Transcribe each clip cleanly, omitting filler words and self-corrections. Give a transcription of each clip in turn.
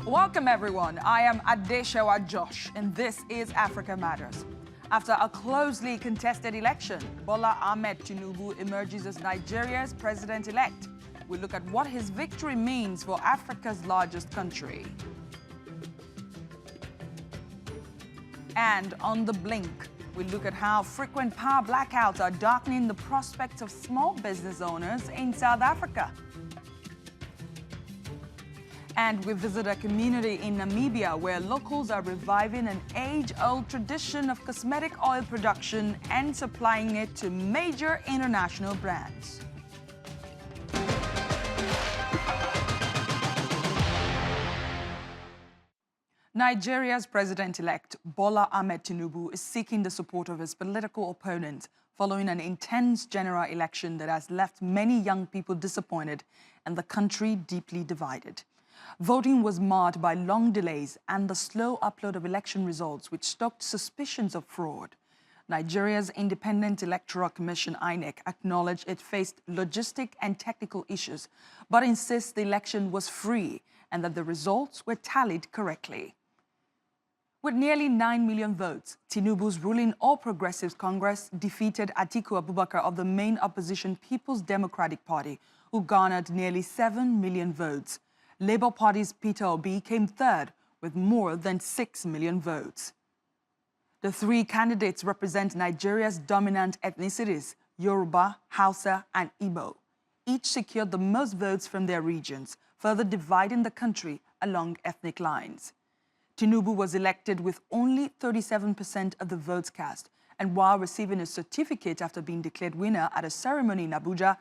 Welcome, everyone. I am Adesewa Josh, and this is Africa Matters. After a closely contested election, Bola Ahmed Tinubu emerges as Nigeria's president-elect. We look at what his victory means for Africa's largest country. And on the blink, we look at how frequent power blackouts are darkening the prospects of small business owners in South Africa. And we visit a community in Namibia where locals are reviving an age-old tradition of cosmetic oil production and supplying it to major international brands. Nigeria's president-elect, Bola Ahmed Tinubu, is seeking the support of his political opponents following an intense general election that has left many young people disappointed and the country deeply divided. Voting was marred by long delays and the slow upload of election results, which stoked suspicions of fraud. Nigeria's Independent Electoral Commission, INEC, acknowledged it faced logistic and technical issues, but insists the election was free and that the results were tallied correctly. With nearly 9 million votes, Tinubu's ruling All Progressives Congress defeated Atiku Abubakar of the main opposition People's Democratic Party, who garnered nearly 7 million votes. Labour Party's Peter Obi came third with more than 6 million votes. The three candidates represent Nigeria's dominant ethnicities, Yoruba, Hausa, and Igbo. Each secured the most votes from their regions, further dividing the country along ethnic lines. Tinubu was elected with only 37% of the votes cast, and while receiving a certificate after being declared winner at a ceremony in Abuja,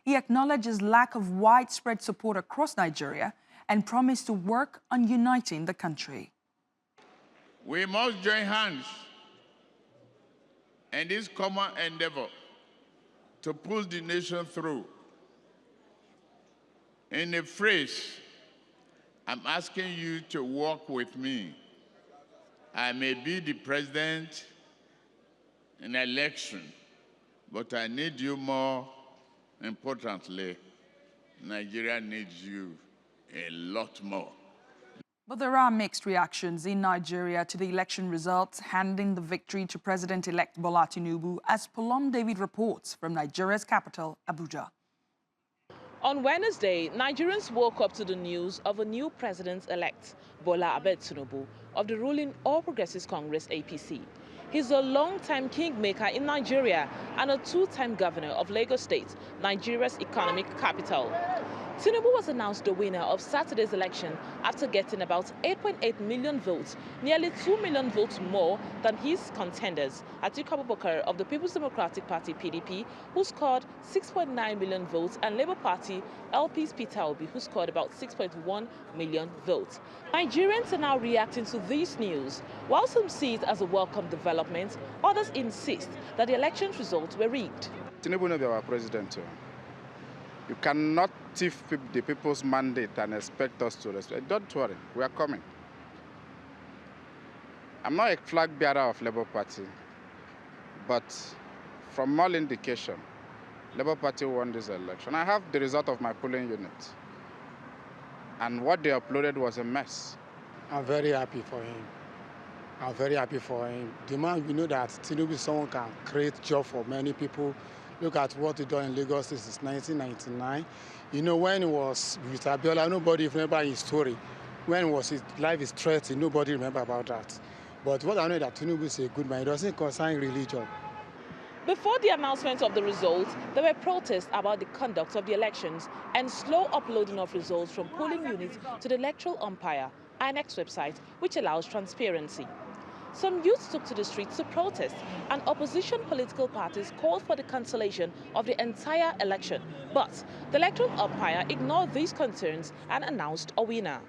he acknowledged his lack of widespread support across Nigeria and promised to work on uniting the country. We must join hands in this common endeavor to pull the nation through. In a phrase, I'm asking you to work with me. I may be the president in election, but I need you more importantly. Nigeria needs you a lot more. But there are mixed reactions in Nigeria to the election results, handing the victory to President-elect Bola Tinubu, as Polam David reports from Nigeria's capital, Abuja. On Wednesday, Nigerians woke up to the news of a new president-elect, Bola Ahmed Tinubu, of the ruling All Progressives Congress, APC. He's a long-time kingmaker in Nigeria and a two-time governor of Lagos State, Nigeria's economic capital. Tinubu was announced the winner of Saturday's election after getting about 8.8 million votes, nearly 2 million votes more than his contenders, Atiku Abubakar of the People's Democratic Party, PDP, who scored 6.9 million votes, and Labour Party, LP's Peter Obi, who scored about 6.1 million votes. Nigerians are now reacting to this news. While some see it as a welcome development, others insist that the election results were rigged. Tinubu will be our president. You cannot thief the people's mandate and expect us to respect. Don't worry, we are coming. I'm not a flag bearer of Labour Party, but from all indication, Labour Party won this election. I have the result of my polling unit. And what they uploaded was a mess. I'm very happy for him. I'm very happy for him. The man, we know that Tinubu is someone can create job for many people. Look at what he done in Lagos since 1999. You know, when he was with Abiola, nobody remember his story. When his life is threatened, nobody remember about that. But what I know is that Tinubu is a good man. It doesn't concern religion. Before the announcement of the results, there were protests about the conduct of the elections and slow uploading of results from polling units to the electoral umpire, INEC's website, which allows transparency. Some youths took to the streets to protest, and opposition political parties called for the cancellation of the entire election. But the electoral umpire ignored these concerns and announced a winner.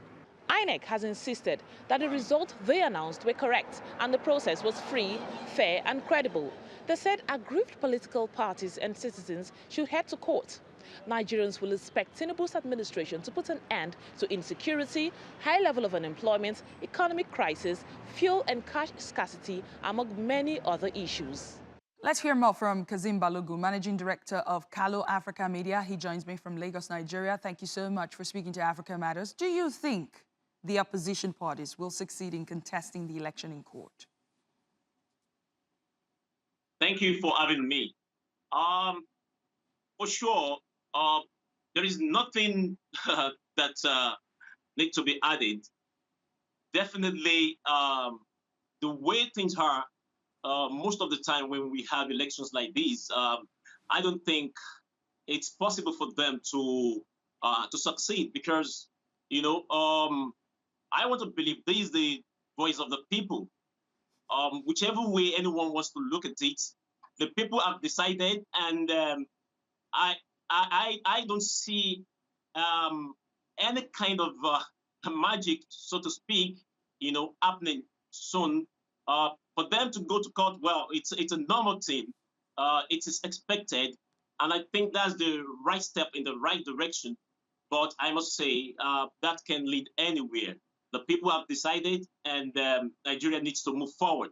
INEC has insisted that the results they announced were correct and the process was free, fair and credible. They said aggrieved political parties and citizens should head to court. Nigerians will expect Tinubu's administration to put an end to insecurity, high level of unemployment, economic crisis, fuel and cash scarcity, among many other issues. Let's hear more from Kazim Balogu, Managing Director of Kalo Africa Media. He joins me from Lagos, Nigeria. Thank you so much for speaking to Africa Matters. Do you think the opposition parties will succeed in contesting the election in court? Thank you for having me. For sure, there is nothing that needs to be added. Definitely, the way things are, most of the time when we have elections like these, I don't think it's possible for them to succeed because, I want to believe this is the voice of the people. Whichever way anyone wants to look at it, the people have decided, and I don't see any kind of magic, so to speak, happening soon. For them to go to court, well, it's a normal thing. It is expected, and I think that's the right step in the right direction. But I must say that can lead anywhere. The people have decided, and Nigeria needs to move forward.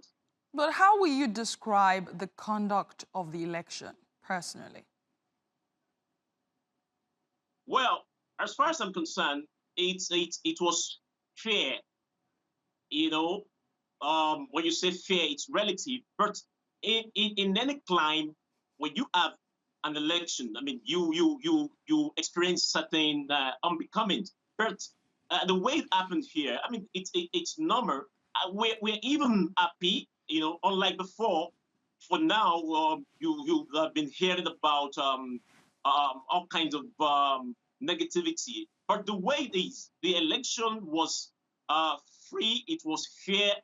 But how will you describe the conduct of the election, personally? Well, as far as I'm concerned, it was fair. When you say fair, it's relative. But in any climb, when you have an election, I mean, you experience certain unbecoming. But the way it happened here, I mean, it's normal. We're even happy, unlike before. For now, you have been hearing about all kinds of negativity. But the way it is, the election was free. It was fair.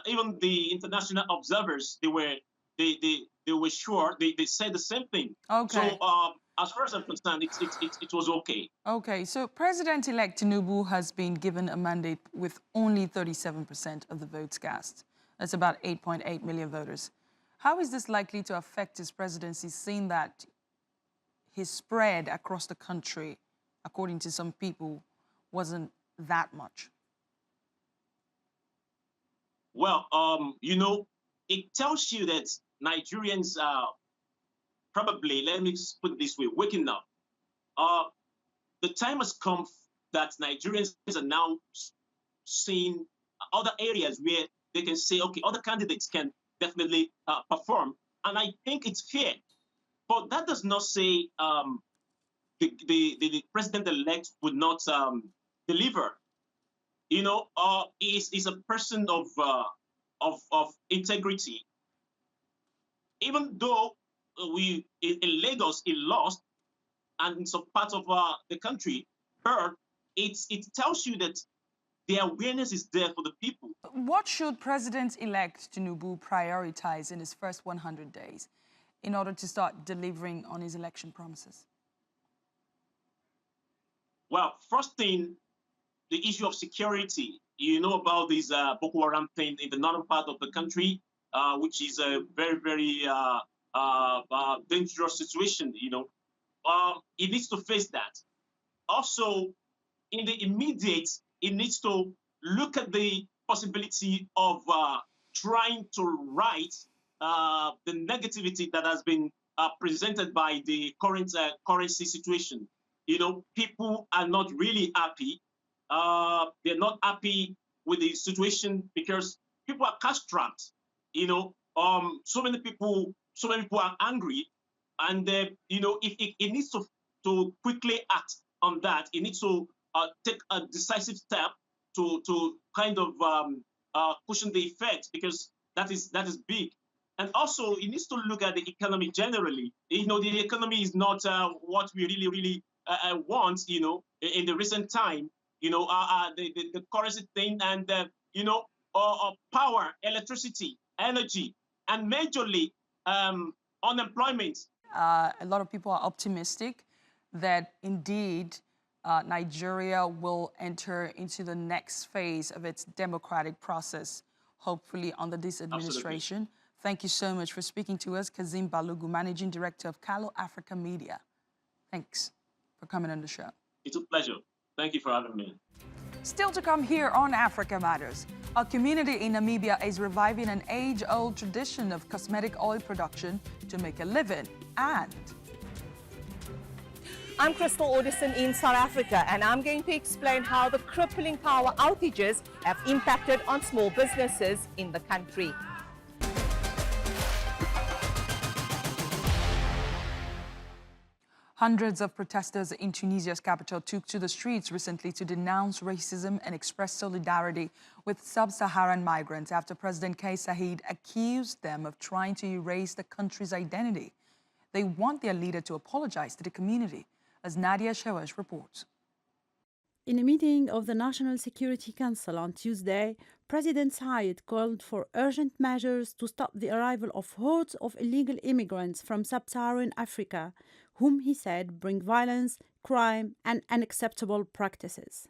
Even the international observers, they were sure. They said the same thing. Okay. So as far as I'm concerned, it was okay. Okay. So President-elect Tinubu has been given a mandate with only 37% of the votes cast. That's about 8.8 million voters. How is this likely to affect his presidency, seeing that his spread across the country, according to some people, wasn't that much? Well, it tells you that Nigerians are probably, let me put it this way, waking up. The time has come that Nigerians are now seeing other areas where they can say, okay, other candidates can definitely perform. And I think it's fair. But that does not say the president-elect would not deliver. He's a person of integrity. Even though in Lagos he lost, and in some parts of the country, but it tells you that the awareness is there for the people. What should President-elect Tinubu prioritize in his first 100 days in order to start delivering on his election promises? Well, first thing, the issue of security. You know about this Boko Haram thing in the northern part of the country, which is a very, very dangerous situation. It needs to face that. Also, in the immediate, it needs to look at the possibility of trying to right the negativity that has been presented by the current currency situation. People are not really happy. They're not happy with the situation because people are cash-strapped. So many people are angry, and if it needs to quickly act on that, it needs to take a decisive step to kind of cushion the effect, because that is big. And also, it needs to look at the economy generally. The economy is not what we really want. In the recent time, the currency thing, and power, electricity, energy, and majorly unemployment. A lot of people are optimistic that indeed Nigeria will enter into the next phase of its democratic process, hopefully under this administration. Absolutely. Thank you so much for speaking to us, Kazim Balogu, Managing Director of Kalo Africa Media. Thanks for coming on the show. It's a pleasure. Thank you for having me. Still to come here on Africa Matters, a community in Namibia is reviving an age-old tradition of cosmetic oil production to make a living, and I'm Crystal Audison in South Africa, and I'm going to explain how the crippling power outages have impacted on small businesses in the country. Hundreds of protesters in Tunisia's capital took to the streets recently to denounce racism and express solidarity with sub-Saharan migrants after President Kais Saied accused them of trying to erase the country's identity. They want their leader to apologize to the community, as Adesewa Josh reports. In a meeting of the National Security Council on Tuesday, President Saied called for urgent measures to stop the arrival of hordes of illegal immigrants from sub-Saharan Africa, whom he said bring violence, crime, and unacceptable practices.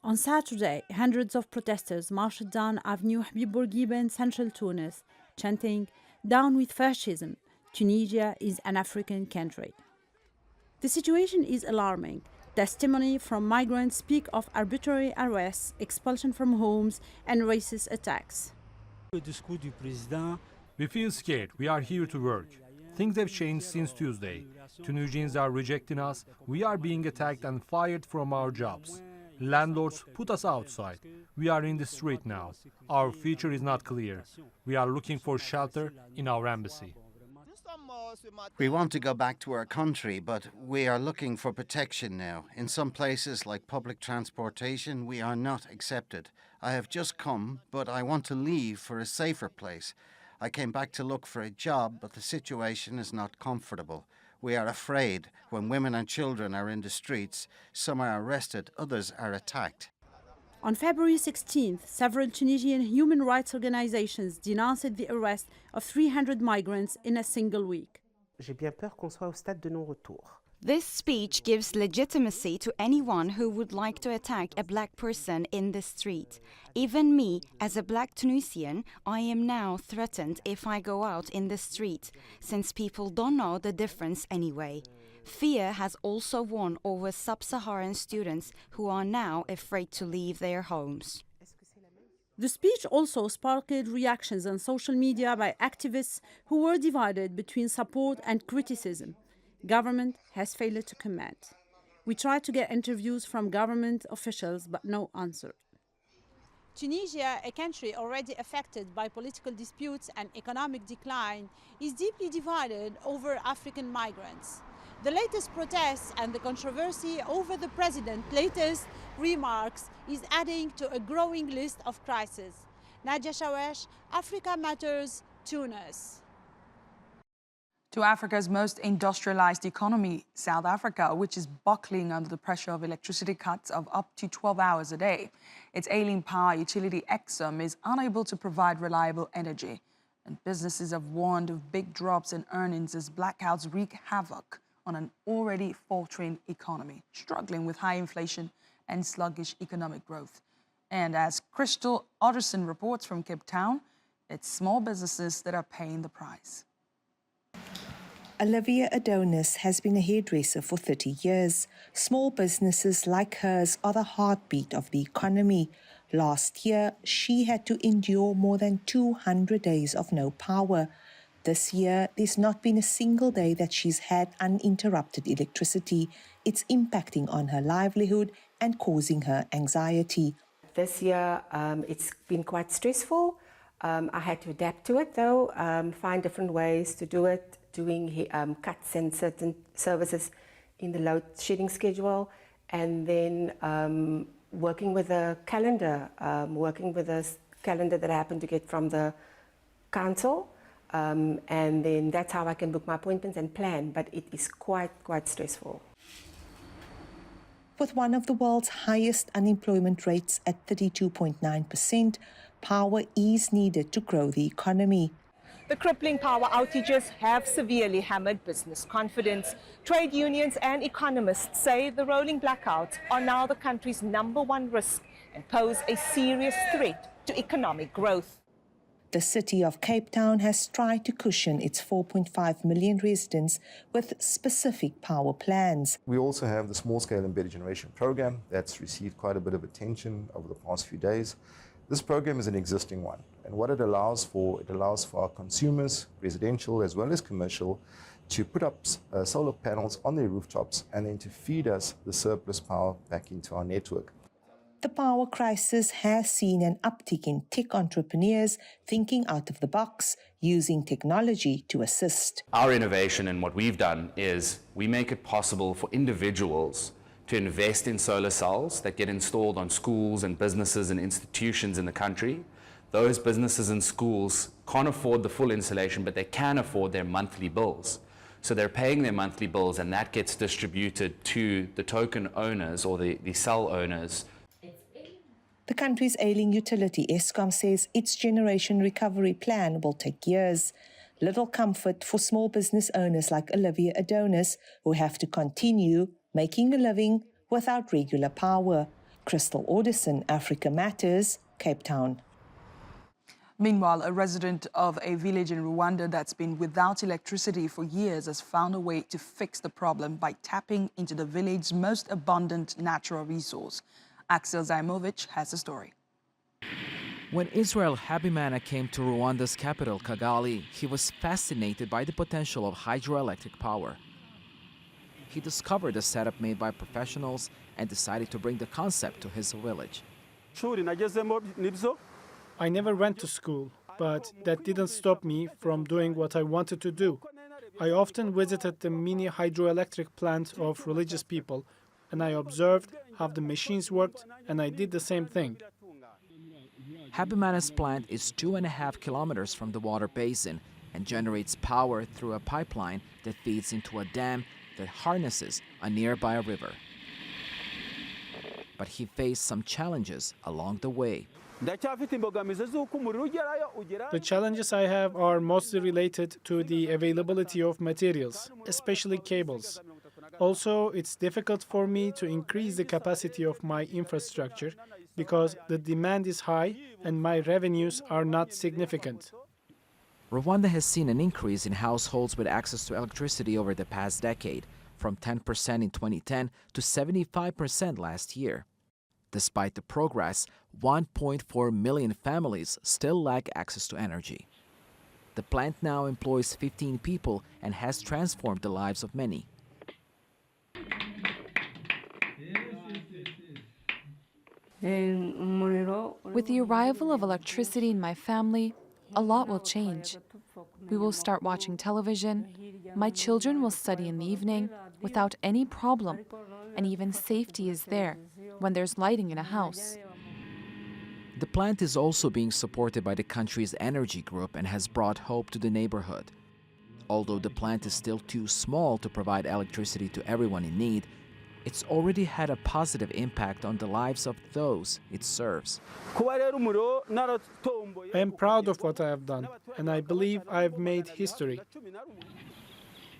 On Saturday, hundreds of protesters marched down Avenue Habib Bourguiba in central Tunis, chanting, "Down with fascism! Tunisia is an African country." The situation is alarming. Testimony from migrants speak of arbitrary arrests, expulsion from homes, and racist attacks. We feel scared. We are here to work. Things have changed since Tuesday. Tunisians are rejecting us. We are being attacked and fired from our jobs. Landlords put us outside. We are in the street now. Our future is not clear. We are looking for shelter in our embassy. We want to go back to our country, but we are looking for protection now. In some places, like public transportation, we are not accepted. I have just come, but I want to leave for a safer place. I came back to look for a job, but the situation is not comfortable. We are afraid when women and children are in the streets. Some are arrested, others are attacked. On February 16th, several Tunisian human rights organizations denounced the arrest of 300 migrants in a single week. This speech gives legitimacy to anyone who would like to attack a black person in the street. Even me, as a black Tunisian, I am now threatened if I go out in the street, since people don't know the difference anyway. Fear has also won over sub-Saharan students who are now afraid to leave their homes. The speech also sparked reactions on social media by activists who were divided between support and criticism. Government has failed to comment. We tried to get interviews from government officials, but no answer. Tunisia, a country already affected by political disputes and economic decline, is deeply divided over African migrants. The latest protests and the controversy over the president's latest remarks is adding to a growing list of crises. Adesewa Josh, Africa Matters, Tunis. To Africa's most industrialized economy, South Africa, which is buckling under the pressure of electricity cuts of up to 12 hours a day. Its ailing power utility Exxon is unable to provide reliable energy, and businesses have warned of big drops in earnings as blackouts wreak havoc on an already faltering economy, struggling with high inflation and sluggish economic growth. And as Crystal Audison reports from Cape Town, it's small businesses that are paying the price. Olivia Adonis has been a hairdresser for 30 years. Small businesses like hers are the heartbeat of the economy. Last year, she had to endure more than 200 days of no power. This year, there's not been a single day that she's had uninterrupted electricity. It's impacting on her livelihood and causing her anxiety. This year, it's been quite stressful. I had to adapt to it, though, find different ways to do it, doing cuts in certain services in the load shedding schedule, and then working with a calendar, that I happened to get from the council. And then that's how I can book my appointments and plan, but it is quite stressful. With one of the world's highest unemployment rates at 32.9%, power is needed to grow the economy. The crippling power outages have severely hammered business confidence. Trade unions and economists say the rolling blackouts are now the country's #1 risk and pose a serious threat to economic growth. The city of Cape Town has tried to cushion its 4.5 million residents with specific power plans. We also have the small-scale embedded generation program that's received quite a bit of attention over the past few days. This program is an existing one, and what it allows for our consumers, residential as well as commercial, to put up solar panels on their rooftops and then to feed us the surplus power back into our network. The power crisis has seen an uptick in tech entrepreneurs thinking out of the box, using technology to assist. Our innovation and what we've done is we make it possible for individuals to invest in solar cells that get installed on schools and businesses and institutions in the country. Those businesses and schools can't afford the full installation, but they can afford their monthly bills. So they're paying their monthly bills, and that gets distributed to the token owners or the cell owners. The country's ailing utility, Eskom, says its generation recovery plan will take years. Little comfort for small business owners like Olivia Adonis, who have to continue making a living without regular power. Crystal Alderson, Africa Matters, Cape Town. Meanwhile, a resident of a village in Rwanda that's been without electricity for years has found a way to fix the problem by tapping into the village's most abundant natural resource. Axel Zaimovic has the story. When Israel Habimana came to Rwanda's capital, Kigali, he was fascinated by the potential of hydroelectric power. He discovered a setup made by professionals and decided to bring the concept to his village. I never went to school, but that didn't stop me from doing what I wanted to do. I often visited the mini hydroelectric plant of religious people, and I observed how the machines worked, and I did the same thing. Habimana's plant is 2.5 kilometers from the water basin and generates power through a pipeline that feeds into a dam that harnesses a nearby river. But he faced some challenges along the way. The challenges I have are mostly related to the availability of materials, especially cables. Also, it's difficult for me to increase the capacity of my infrastructure because the demand is high and my revenues are not significant. Rwanda has seen an increase in households with access to electricity over the past decade, from 10% in 2010 to 75% last year. Despite the progress, 1.4 million families still lack access to energy. The plant now employs 15 people and has transformed the lives of many. With the arrival of electricity in my family, a lot will change. We will start watching television. My children will study in the evening without any problem, and even safety is there when there's lighting in a house. The plant is also being supported by the country's energy group and has brought hope to the neighborhood. Although the plant is still too small to provide electricity to everyone in need, it's already had a positive impact on the lives of those it serves. I am proud of what I have done, and I believe I have made history.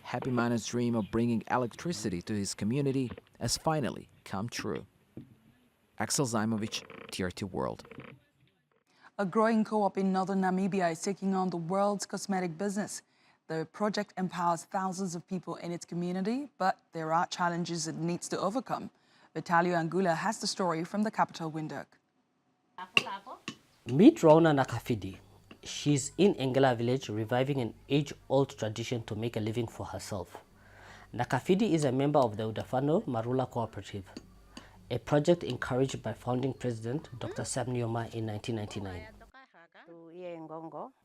Habimana's dream of bringing electricity to his community has finally come true. Axel Zaimovic, TRT World. A growing co-op in northern Namibia is taking on the world's cosmetic business. The project empowers thousands of people in its community, but there are challenges it needs to overcome. Vitalio Angula has the story from the capital, Windhoek. Meet Rona Nakafidi. She's in Engela village reviving an age-old tradition to make a living for herself. Nakafidi is a member of the Udafano Marula Cooperative, a project encouraged by founding president Dr. Sam Nujoma in 1999.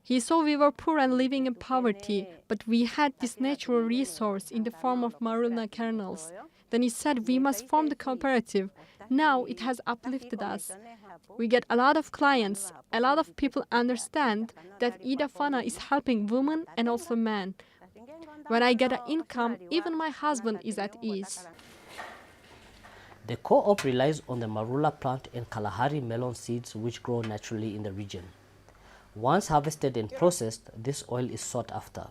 He saw we were poor and living in poverty, but we had this natural resource in the form of marula kernels. Then he said we must form the cooperative. Now it has uplifted us. We get a lot of clients. A lot of people understand that Idafana is helping women and also men. When I get an income, even my husband is at ease. The co-op relies on the marula plant and Kalahari melon seeds which grow naturally in the region. Once harvested and processed, this oil is sought after.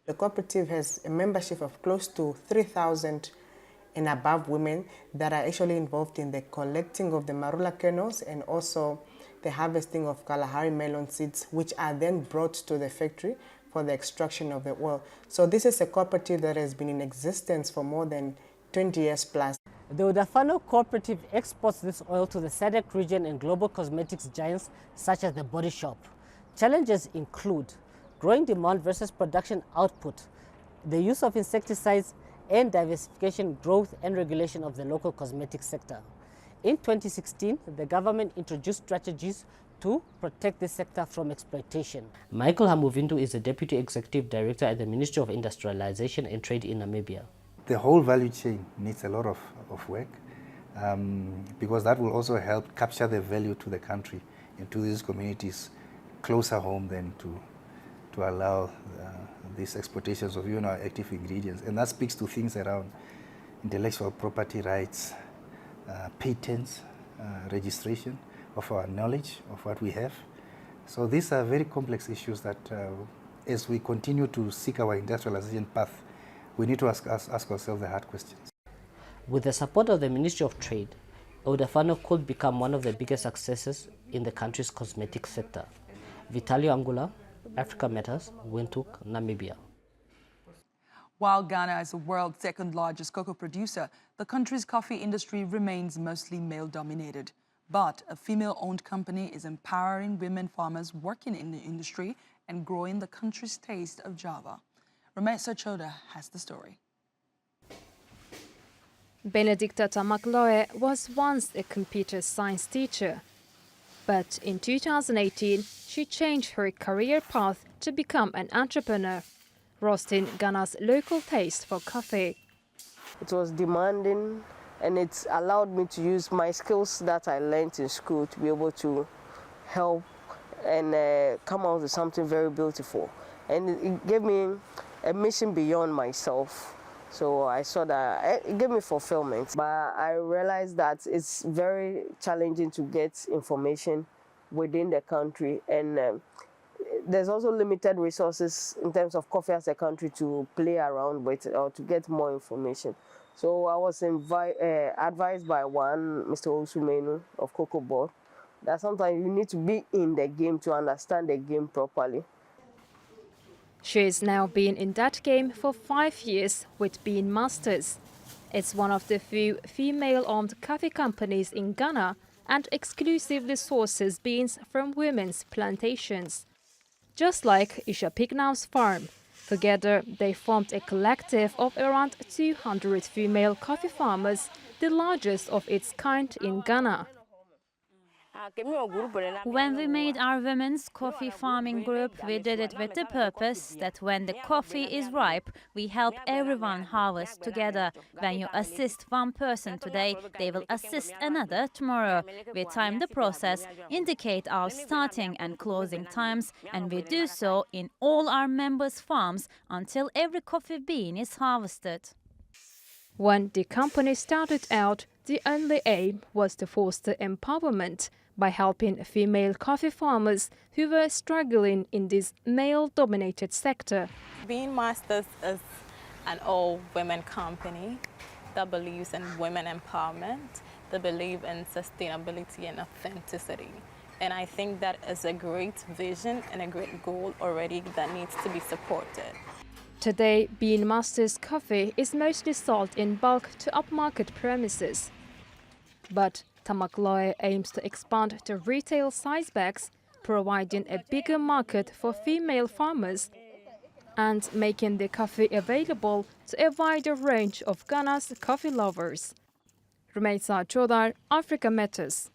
The cooperative has a membership of close to 3,000 and above women that are actually involved in the collecting of the marula kernels and also the harvesting of Kalahari melon seeds, which are then brought to the factory for the extraction of the oil. So this is a cooperative that has been in existence for more than 20 years plus. The Udafano cooperative exports this oil to the SADC region and global cosmetics giants such as the Body Shop. Challenges include growing demand versus production output, the use of insecticides, and diversification, growth, and regulation of the local cosmetic sector. In 2016, the government introduced strategies to protect the sector from exploitation. Michael Hamuvindu is the Deputy Executive Director at the Ministry of Industrialization and Trade in Namibia. The whole value chain needs a lot of work because that will also help capture the value to the country and to these communities closer home than to allow these exploitations of even our active ingredients. And that speaks to things around intellectual property rights, patents, registration of our knowledge of what we have. So these are very complex issues that as we continue to seek our industrialization path, we need to ask ourselves the hard questions. With the support of the Ministry of Trade, Odafano could become one of the biggest successes in the country's cosmetic sector. Vitalio Angula, Africa Matters, Windhoek, Namibia. While Ghana is the world's second largest cocoa producer, the country's coffee industry remains mostly male-dominated. But a female-owned company is empowering women farmers working in the industry and growing the country's taste of Java. Ramesa Choda has the story. Benedicta Tamakloe was once a computer science teacher. But in 2018, she changed her career path to become an entrepreneur, roasting Ghana's local taste for coffee. It was demanding, and it's allowed me to use my skills that I learned in school to be able to help and come out with something very beautiful. And it gave me a mission beyond myself. So I saw that it gave me fulfillment. But I realized that it's very challenging to get information within the country. And there's also limited resources in terms of coffee as a country to play around with or to get more information. So I was advised by one, Mr. Osumenu of Cocoa Board, that sometimes you need to be in the game to understand the game properly. She has now been in that game for 5 years with Bean Masters. It's one of the few female-owned coffee companies in Ghana and exclusively sources beans from women's plantations. Just like Isha Pignau's farm. Together, they formed a collective of around 200 female coffee farmers, the largest of its kind in Ghana. When we made our women's coffee farming group, we did it with the purpose that when the coffee is ripe, we help everyone harvest together. When you assist one person today, they will assist another tomorrow. We time the process, indicate our starting and closing times, and we do so in all our members' farms until every coffee bean is harvested. When the company started out, the only aim was to foster empowerment by helping female coffee farmers who were struggling in this male-dominated sector. Bean Masters is an all-women company that believes in women empowerment, that believe in sustainability and authenticity. And I think that is a great vision and a great goal already that needs to be supported. Today, Bean Masters coffee is mostly sold in bulk to upmarket premises. But Tamakloe aims to expand to retail size bags, providing a bigger market for female farmers and making the coffee available to a wider range of Ghana's coffee lovers. Ramesa Chodar, Africa Matters.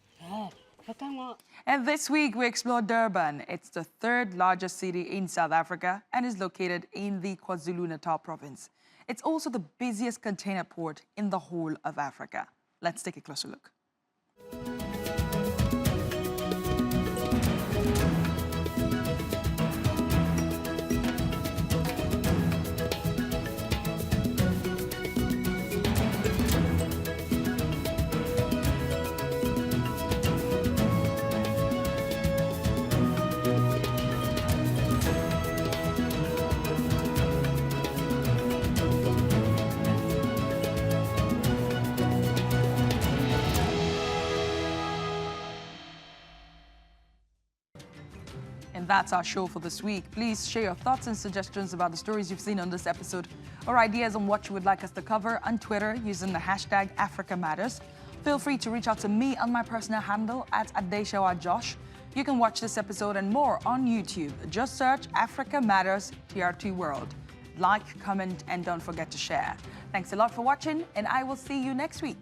And this week we explored Durban. It's the third largest city in South Africa and is located in the KwaZulu-Natal province. It's also the busiest container port in the whole of Africa. Let's take a closer look. And that's our show for this week. Please share your thoughts and suggestions about the stories you've seen on this episode or ideas on what you would like us to cover on Twitter using the hashtag #AfricaMatters. Feel free to reach out to me on my personal handle at Adesewa Josh. You can watch this episode and more on YouTube. Just search Africa Matters TRT World. like, comment, and don't forget to share. Thanks a lot for watching, and I will see you next week.